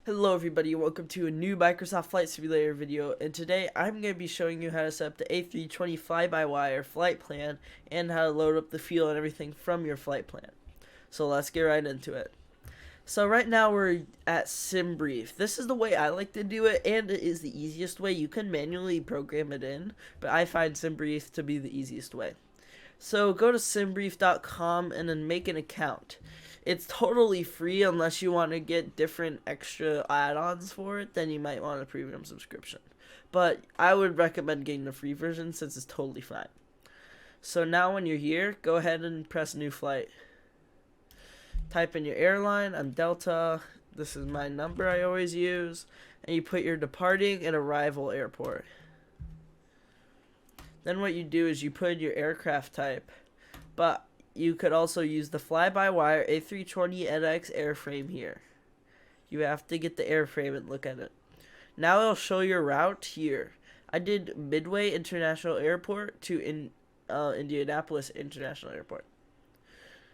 Hello everybody, welcome to a new Microsoft Flight Simulator video, and today I'm going to be showing you how to set up the A320 fly-by-wire flight plan and how to load up the fuel and everything from your flight plan. So let's get right into it. So right now we're at SimBrief. This is the way I like to do it, and it is the easiest way. You can manually program it in, but I find SimBrief to be the easiest way. So go to simbrief.com and then make an account. It's totally free unless you want to get different extra add-ons for it, then you might want a premium subscription. But I would recommend getting the free version since it's totally fine. So now when you're here, go ahead and press new flight. Type in your airline. I'm Delta. This is my number I always use. And you put your departing and arrival airport. Then what you do is you put in your aircraft type. But you could also use the fly-by-wire A320 NX airframe here. You have to get the airframe and look at it. Now it'll show your route here. I did Midway International Airport to Indianapolis International Airport.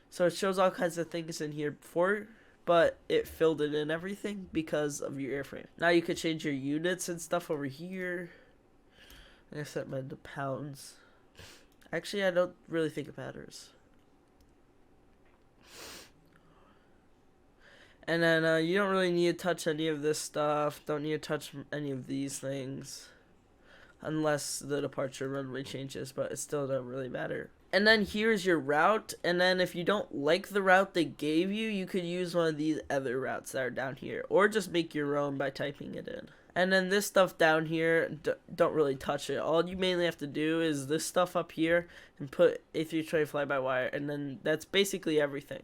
So it shows all kinds of things in here before, but it filled it in everything because of your airframe. Now you could change your units and stuff over here. I set mine to pounds. Actually, I don't really think it matters. And then you don't really need to touch any of this stuff. Don't need to touch any of these things. Unless the departure runway changes, but it still doesn't really matter. And then here's your route. And then if you don't like the route they gave you, you could use one of these other routes that are down here. Or just make your own by typing it in. And then this stuff down here, don't really touch it. All you mainly have to do is this stuff up here and put A320 fly-by-wire. And then that's basically everything.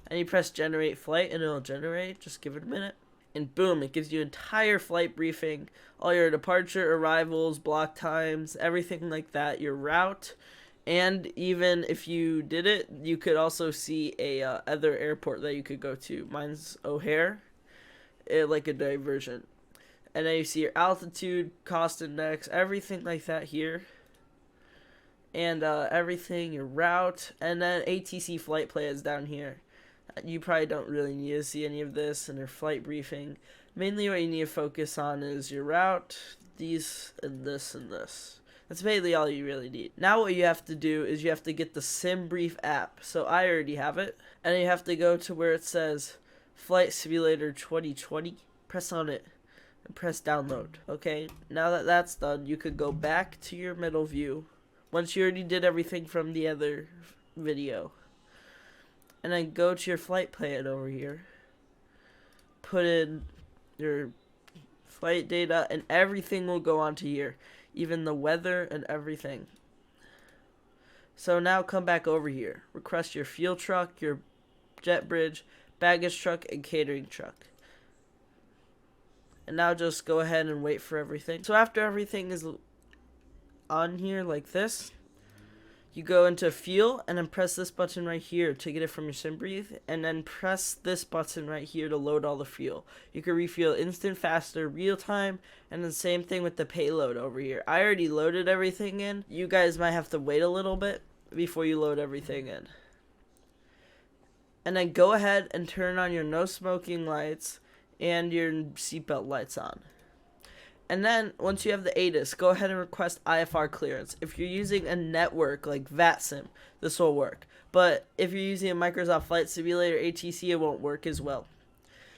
And you press generate flight and it'll generate. Just give it a minute. And boom, it gives you entire flight briefing. All your departure, arrivals, block times, everything like that. Your route. And even if you did it, you could also see a other airport that you could go to. Mine's O'Hare. Like a diversion. And then you see your altitude, cost index, everything like that here. And everything, your route. And then ATC flight plans down here. You probably don't really need to see any of this in your flight briefing. Mainly what you need to focus on is your route, these, and this, and this. That's mainly all you really need. Now what you have to do is you have to get the SimBrief app. So I already have it. And you have to go to where it says Flight Simulator 2020. Press on it and press download. Okay, now that that's done, you could go back to your middle view. Once you already did everything from the other video. And then go to your flight plan over here. Put in your flight data and everything will go onto here. Even the weather and everything. So now come back over here. Request your fuel truck, your jet bridge, baggage truck, and catering truck. And now just go ahead and wait for everything. So after everything is on here like this, you go into fuel and then press this button right here to get it from your SimBrief, and then press this button right here to load all the fuel. You can refuel instant, faster, real time, and the same thing with the payload over here. I already loaded everything in. You guys might have to wait a little bit before you load everything in. And then go ahead and turn on your no smoking lights and your seatbelt lights on. And then, once you have the ATIS, go ahead and request IFR clearance. If you're using a network like VATSIM, this will work. But if you're using a Microsoft Flight Simulator ATC, it won't work as well.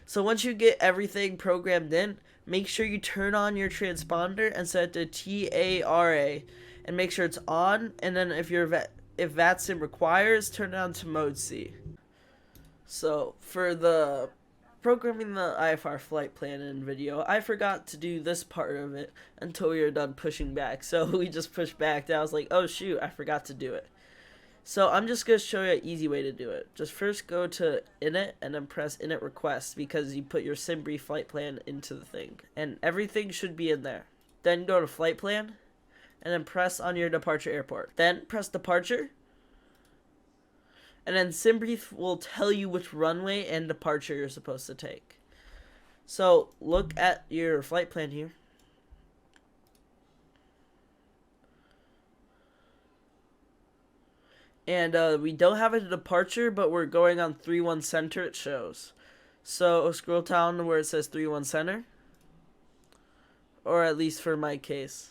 So once you get everything programmed in, make sure you turn on your transponder and set it to TARA. And make sure it's on. And then if VATSIM requires, turn it on to Mode C. So, for the programming the IFR flight plan in video, I forgot to do this part of it until we were done pushing back. So we just pushed back and I was like, oh shoot, I forgot to do it. So I'm just going to show you an easy way to do it. Just first go to init and then press init request because you put your SimBrief flight plan into the thing. And everything should be in there. Then go to flight plan and then press on your departure airport. Then press departure. And then SimBrief will tell you which runway and departure you're supposed to take. So look at your flight plan here. And we don't have a departure, but we're going on 3-1 center, it shows. So scroll down to where it says 3-1 center, or at least for my case.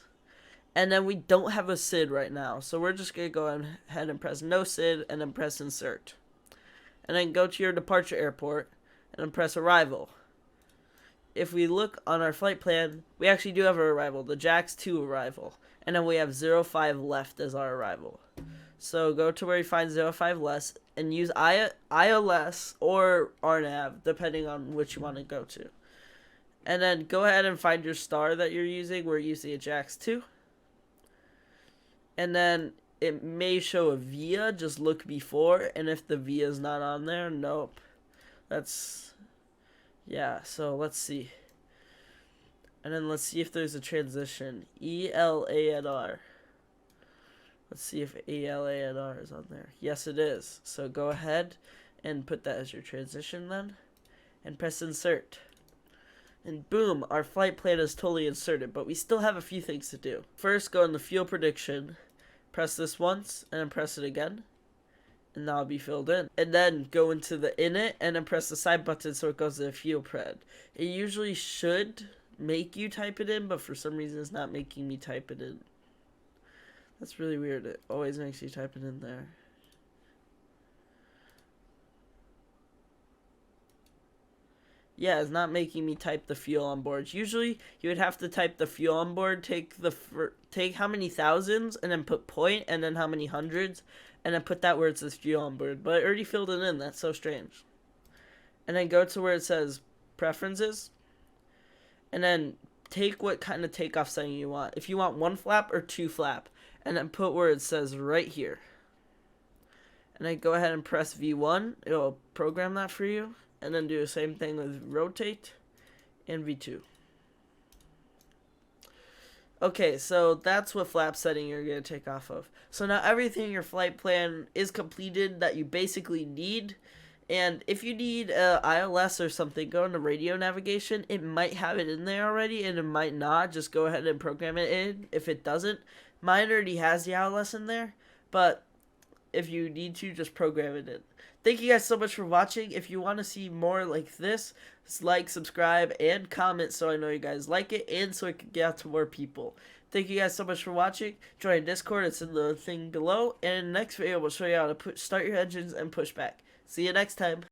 And then we don't have a SID right now, so we're just going to go ahead and press no SID and then press insert. And then go to your departure airport and then press arrival. If we look on our flight plan, we actually do have an arrival, the JAX2 arrival. And then we have 05 left as our arrival. So go to where you find 05 less and use ILS or RNAV, depending on which you want to go to. And then go ahead and find your star that you're using. We're using a JAX2. And then it may show a VIA, just look before, and if the VIA is not on there, nope. Yeah, so let's see. And then let's see if there's a transition. ELA and R. Let's see if ELA and R is on there. Yes, it is. So go ahead and put that as your transition then. And press insert. And boom, our flight plan is totally inserted, but we still have a few things to do. First, go in the fuel prediction. Press this once, and then press it again. And that'll be filled in. And then go into the init, and then press the side button so it goes to the fuel pred. It usually should make you type it in, but for some reason it's not making me type it in. That's really weird. It always makes you type it in there. Yeah, it's not making me type the fuel on board. Usually, you would have to type the fuel on board, take how many thousands, and then put point, and then how many hundreds, and then put that where it says fuel on board. But I already filled it in. That's so strange. And then go to where it says preferences, and then take what kind of takeoff setting you want. If you want 1 flap or 2 flap, and then put where it says right here. And then go ahead and press V1. It'll program that for you. And then do the same thing with rotate and V2. Okay, so that's what flap setting you're going to take off of. So now everything in your flight plan is completed that you basically need. And if you need ILS or something, go into radio navigation. It might have it in there already, and it might not. Just go ahead and program it in. If it doesn't, mine already has the ILS in there. But if you need to, just program it in. Thank you guys so much for watching. If you want to see more like this, like, subscribe, and comment so I know you guys like it and so it can get out to more people. Thank you guys so much for watching. Join Discord. It's in the thing below. And in the next video, we'll show you how to start your engines and push back. See you next time.